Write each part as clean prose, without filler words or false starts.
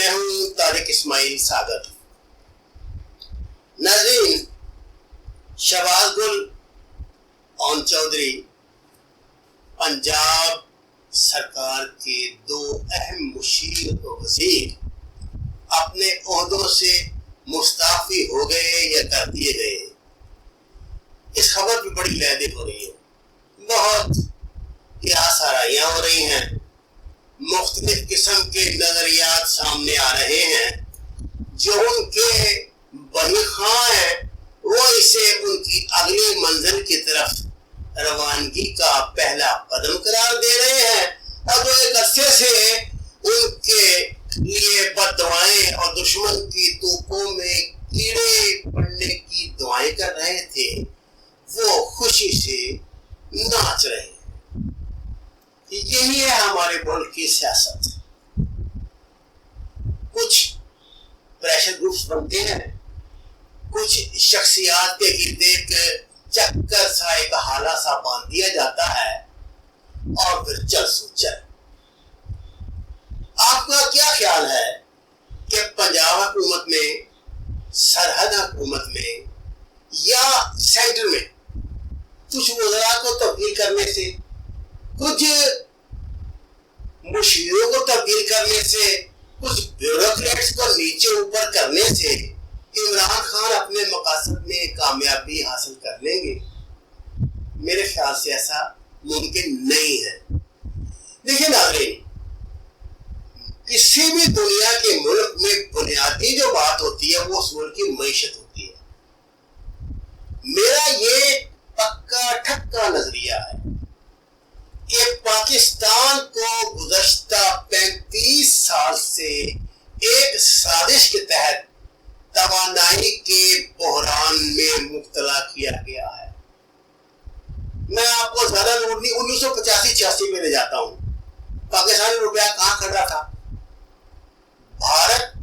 میں ہوں طارق اسماعیل ساگر۔ ناظرین، شہباز گل اون چودھری پنجاب سرکار کے دو اہم مشیر و وزیر اپنے عہدوں سے مستعفی ہو گئے یا کر دیے گئے۔ اس خبر پہ بڑی لہدیں ہو رہی ہیں، بہت قیاس آرائیاں ہو رہی ہیں، مختلف قسم کے نظریات سامنے آ رہے ہیں۔ جو ان کے بڑی خواہ ہیں وہ اسے ان کی اگلی منزل کی طرف روانگی کا پہلا قدم قرار دے رہے ہیں، اور جو ایک عرصے سے ان کے لیے بد دعائیں اور دشمن کی توپوں میں کیڑے پڑنے کی دعائیں کر رہے تھے، وہ خوشی سے ناچ رہے ہیں۔ یہی ہے ہمارے ملک کی سیاست۔ کچھ پریشر گروپس بنتے ہیں، کچھ شخصیات کے گرد ایک چکر سا ایک حالہ سا باندھ دیا جاتا ہے اور پھر چل سو چل۔ آپ کا کیا خیال ہے کہ پنجاب حکومت میں، سرحد حکومت میں یا سینٹر میں کچھ وزراء کو تبدیل کرنے سے، کچھ مشیروں کو تبدیل کرنے سے، کچھ بیوروکریٹس کو نیچے اوپر کرنے سے عمران خان اپنے مقاصد میں کامیابی حاصل کر لیں گے؟ میرے خیال سے ایسا ممکن نہیں ہے۔ دیکھیں ناظرین، کسی بھی دنیا کے ملک میں بنیادی جو بات ہوتی ہے وہ اس ملک کی معیشت ہوتی ہے۔ میرا یہ پکا ٹھکا نظریہ ہے کہ پاکستان کو گزشتہ 35 سال سے ایک سازش کے تحت توانائی کے بحران میں مبتلا کیا گیا ہے۔ میں آپ کو زیادہ نوٹ نہیں، 1985-86 میں لے جاتا ہوں۔ پاکستانی روپیہ کہاں کھڑا تھا؟ بھارت،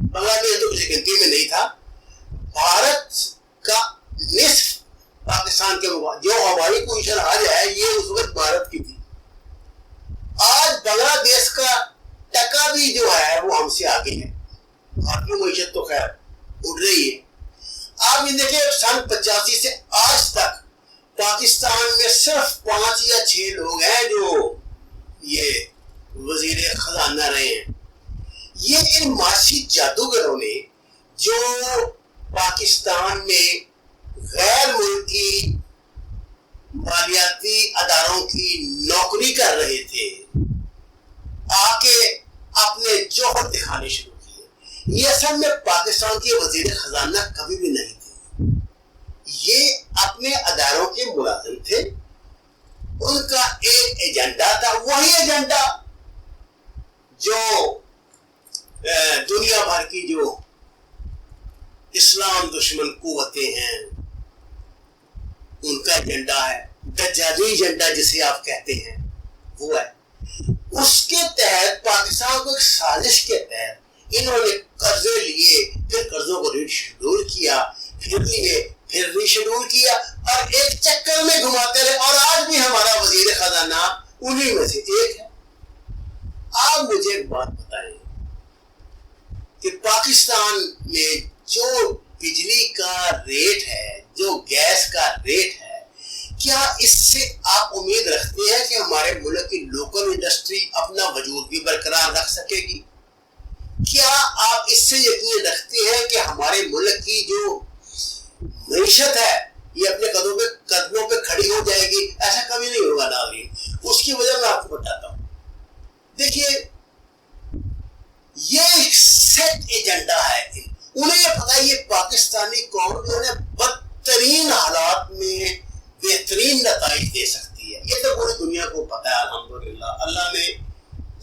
بنگلہ دیش تو کسی گنتی میں نہیں تھا۔ بھارت کا نصف پاکستان کے مقابلے، جو ہماری پوزیشن آج ہے یہ اس وقت بھارت کی تھی۔ آج بنگلہ دیش کا ٹکا بھی جو ہے وہ ہم سے آگے ہے۔ آپ کی معیشت تو خیر اڑ رہی ہے۔ آپ یہ دیکھیں، سن 85 سے آج تک پاکستان میں صرف 5 یا 6 لوگ ہیں جو یہ وزیر خزانہ رہے ہیں۔ یہ ان معاشی جادوگروں نے جو پاکستان میں غیر ملکی مالیاتی اداروں کی نوکری کر رہے تھے، آ کے اپنے جوہر دکھانے شروع کیے۔ یہ اصل میں پاکستان کے وزیر خزانہ کبھی بھی نہیں تھے، یہ اپنے اداروں کے ملازم تھے۔ ان کا ایک ایجنڈا تھا، وہی ایجنڈا جو دنیا بھر کی جو اسلام دشمن قوتیں ہیں ان کا ایجنڈا ہے، دجالی ایجنڈا جسے آپ کہتے ہیں، وہ ہے۔ اس کے تحت پاکستان کو ایک سازش کے تحت انہوں نے قرضے لیے، پھر قرضوں کو ریشیڈول کیا، پھر لیے، پھر ریشیڈول کیا، اور ایک چکر میں گھماتے رہے، اور آج بھی ہمارا وزیر خزانہ انہی میں سے ایک ہے۔ آپ مجھے ایک بات بتائیں کہ پاکستان میں جو بجلی کا ریٹ ہے، جو گیس کا ریٹ ہے، کیا اس سے آپ امید رکھتے ہیں کہ ہمارے ملک کی لوکل انڈسٹری اپنا وجود بھی برقرار رکھ سکے گی؟ کیا آپ اس سے یقین رکھتے ہیں کہ ہمارے ملک کی جو معیشت ہے یہ اپنے قدموں پہ کھڑی ہو جائے گی؟ ایسا کبھی نہیں ہوگا ناظرین۔ اس کی وجہ میں آپ کو بتاتا ہوں۔ دیکھیے، یہ ایک سیٹ ایجنڈا ہے۔ انہیں یہ پتا ہے یہ پاکستانی قوم جو ہے بدترین حالات میں بہترین نتائج دے سکتی ہے۔ یہ تو پوری دنیا کو پتا ہے الحمدللہ۔ اللہ نے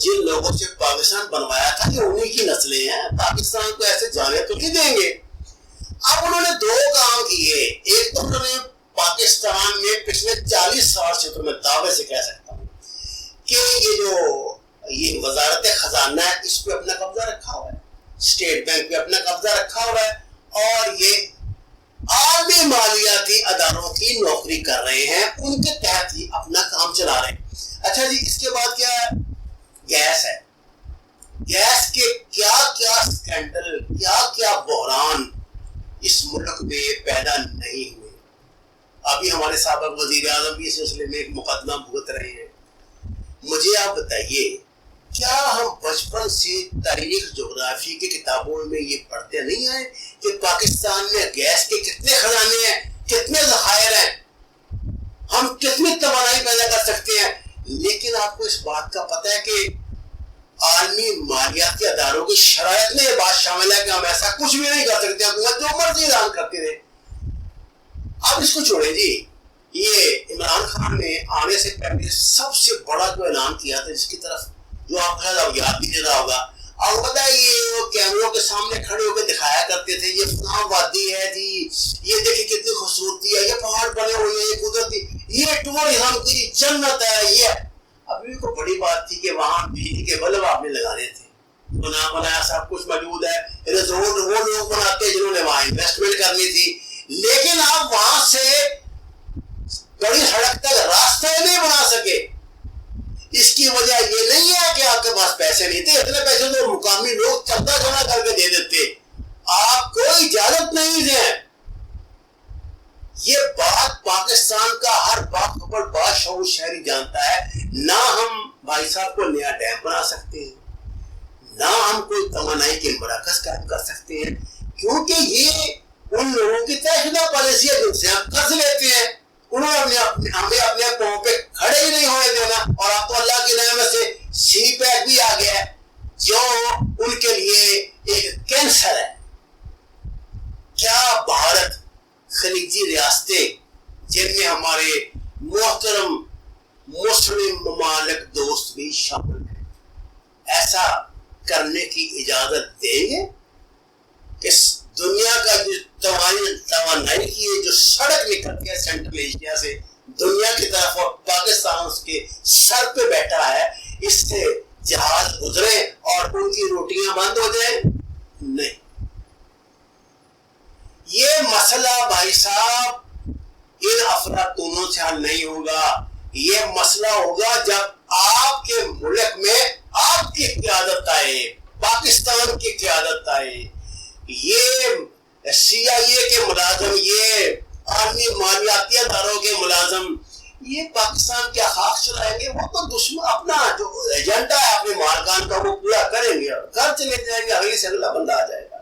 جن لوگوں سے پاکستان بنوایا تھا یہ انہی کی نسلیں ہیں، پاکستان کو ایسے جانے تو نہیں دیں گے۔ اب انہوں نے 2 کام کیے۔ ایک تو انہوں نے پاکستان میں پچھلے 40 سال سے، تو میں دعوے سے کہہ سکتا ہوں کہ یہ وزارت خزانہ ہے، اس پہ اپنا قبضہ رکھا ہوا ہے، اسٹیٹ بینک پہ اپنا قبضہ رکھا ہوا ہے، اور یہ عالمی مالیاتی اداروں کی نوکری کر رہے ہیں، ان کے تحت ہی اپنا کام چلا رہے ہیں۔ اچھا جی، اس کے بعد کیا ہے؟ گیس ہے۔ گیس کے کیا کیا اسکینڈل، کیا کیا بحران اس ملک میں پیدا نہیں ہوئے. ابھی ہمارے سابق وزیر اعظم بھی اس سلسلے میں ایک مقدمہ بھگت رہے ہیں. مجھے آپ بتائیے، کیا ہم بچپن سے تاریخ جغرافی کی کتابوں میں یہ پڑھتے نہیں ہیں کہ پاکستان میں گیس کے کتنے خزانے ہیں، کتنے ذخائر ہیں، ہم کتنی توانائی پیدا کر سکتے ہیں؟ لیکن آپ کو اس بات کا پتہ ہے کہ عالمی مالیاتی اداروں کی شرائط میں یہ بات شامل ہے کہ ہم ایسا کچھ بھی نہیں کر سکتے، حکومت جو مرضی اعلان کرتے رہے. اب اس کو چھوڑیں جی. یہ عمران خان نے آنے سے پہلے سب سے بڑا جو اعلان کیا تھا، جس کی طرف جو آپ کا یاد بھی دے رہا ہوگا، اور پتہ ہے یہ کیمروں کے سامنے کھڑے ہو کے دکھایا کرتے تھے، یہ فلاں وادی ہے جی، یہ دیکھیں کتنی خوبصورتی ہے، یہ پہاڑ بنے ہوئے ہیں، یہ قدرتی، یہ ٹورزم کی جنت ہے. یہ ابھی کو بڑی بات تھی کہ وہاں بجلی کے بلب آپ نے لگانے تھے، بنا بنایا سب کچھ موجود ہے، روڈ وہ لوگ بناتے جنہوں نے وہاں انویسٹمنٹ کرنی تھی، لیکن آپ وہاں سے بڑی سڑک تک راستہ نہیں بنا سکے. اس کی وجہ یہ نہیں ہے کہ آپ کے پاس پیسے نہیں تھے، اتنے پیسے تو مقامی لوگ چندہ جمع کر کے دے دیتے، آپ کوئی اجازت نہیں دیں. یہ بات پاکستان کا ہر باخبر باشعور شہری جانتا ہے. نہ ہم بھائی صاحب کو نیا ڈیم بنا سکتے ہیں، نہ ہم کوئی توانائی کے مراکز قائم کر سکتے ہیں، کیونکہ یہ ان لوگوں کی طے شدہ پالیسی ہے جن سے ہم قرض لیتے ہیں. انہوں نے ہمیں اپنے پاؤں پہ کھڑے ہی نہیں ہونے دینا. اور آپ کو اللہ کی نعمت سے سی پیک بھی آ گیا ہے جو ان کے لیے ایک کینسر ہے. کیا بھارت خلیجی ریاستیں جن میں ہمارے محترم مسلم ممالک دوست بھی شامل ہیں ایسا کرنے کی اجازت دیں گے کہ دنیا کا جو توانائی کی جو سڑک نکلتی ہے سینٹرل ایشیا سے دنیا کی طرف اور پاکستان اس کے سر پہ بیٹھا ہے، اس سے جہاز گزرے اور ان کی روٹیاں بند ہو جائیں؟ نہیں. یہ مسئلہ بھائی صاحب ان افلاطونوں سے حل نہیں ہوگا. یہ مسئلہ ہوگا جب آپ کے ملک میں آپ کی قیادت آئے، پاکستان کی قیادت آئے. یہ سی آئی اے کے ملازم، یہ عالمی مالیاتی اداروں کے ملازم یہ پاکستان کے خاک چلائیں گے. وہ تو دشمن اپنا جو ایجنڈا ہے اپنے مالکان کا وہ پورا کریں گے، گھر چلے جائیں گے، اگلے سے اگلا بندہ آ جائے گا.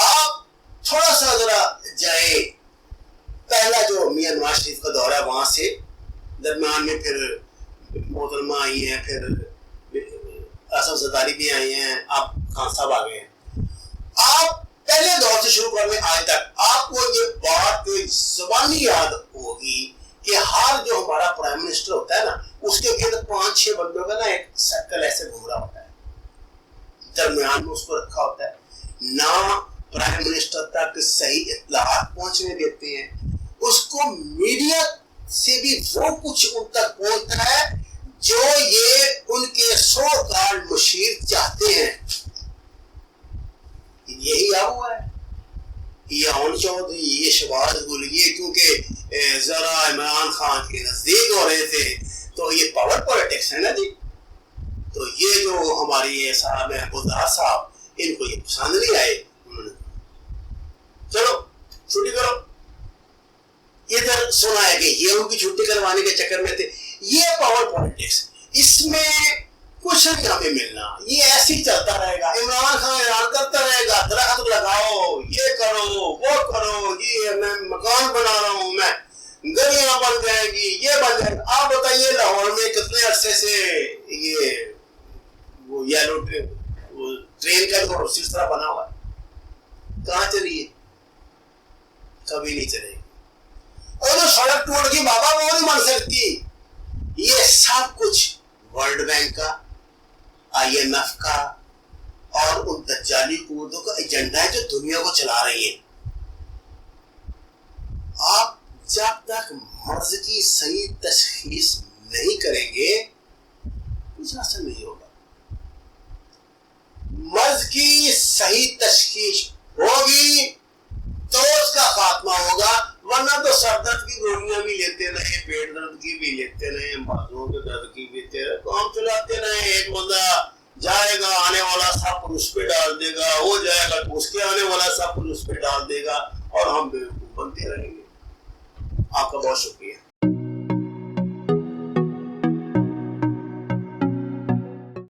آپ تھوڑا سا ذرا جائے، پہلا جو میاں نواز شریف کا دورہ ہے وہاں سے درمیان میں پھر محترمہ آئی ہیں، پھر آصف زرداری بھی آئی ہیں، آپ خان صاحب آ گئے ہیں. آپ پہلے دور سے شروع کرنے آج تک آپ کو یہ بات زبانی یاد ہوگی کہ ہر جو ہمارا پرائم منسٹر ہوتا ہے نا اس کے گرد 5-6 بندوں کا نا ایک سرکل ایسے گھوم رہا ہوتا ہے، درمیان میں اس کو رکھا ہوتا ہے. نہ پرائم منسٹر تک صحیح اطلاعات پہنچنے دیتے ہیں، اس کو میڈیا سے بھی وہ کچھ ان تک پہنچتا ہے جو یہ ان کے سو کارڈ مشیر چاہتے ہیں. یہی اب ہوا ہے. یہ اون چودھری، یہ شہباز گل، یہ کیونکہ ذرا عمران خان کے نزدیک ہو رہے تھے تو یہ پاور پالیٹکس ہے نا جی. تو یہ جو ہماری صاحب ہیں گلزار صاحب، ان کو یہ پسند نہیں آئے، انہوں نے چلو چھٹی کرو. ادھر سنا ہے کہ یہ ان کی چھٹی کروانے کے چکر میں تھے. یہ پاور پالیٹکس، اس میں کچھ نہیں ہمیں ملنا، یہ ایسے ہی چلتا رہے گا. عمران خان اعلان کرتا رہے گا درخت لگاؤ، یہ کرو وہ کرو، یہ میں مکان بنا رہا ہوں، میں گلیاں بن جائیں گی، یہ بن جائے گا. آپ بتائیے لاہور میں کتنے عرصے سے یہ وہ یلو ٹرین کا جو سلسلہ بنا ہوا ہے، کہاں چلی ہے؟ کبھی نہیں چلے گی. اور جو سڑک ٹوٹ گئی بابا وہ نہیں بن سکتی. یہ سب کچھ ورلڈ بینک کا، آئی ایم ایف کا اور ان دجالی قوتوں کا ایجنڈا ہے جو دنیا کو چلا رہی ہے. آپ جب تک مرض کی صحیح تشخیص نہیں کریں گے کچھ حاصل نہیں ہوگا. مرض کی صحیح تشخیص ہوگی تو اس کا خاتمہ ہوگا، ورنہ ورنہ تو سر درد کی گولیاں بھی لیتے رہے, پیٹ درد کی بھی لیتے رہے, بازوؤں کے درد کی بھی لیتے رہے, کام چلاتے رہے. ایک بندہ جائے گا, آنے والا سب اس پہ ڈال دے گا, وہ جائے گا تو اس کے آنے والا سب اس پہ ڈال دے گا, اور ہم بیوقوف بنتے رہیں گے. آپ کا بہت شکریہ.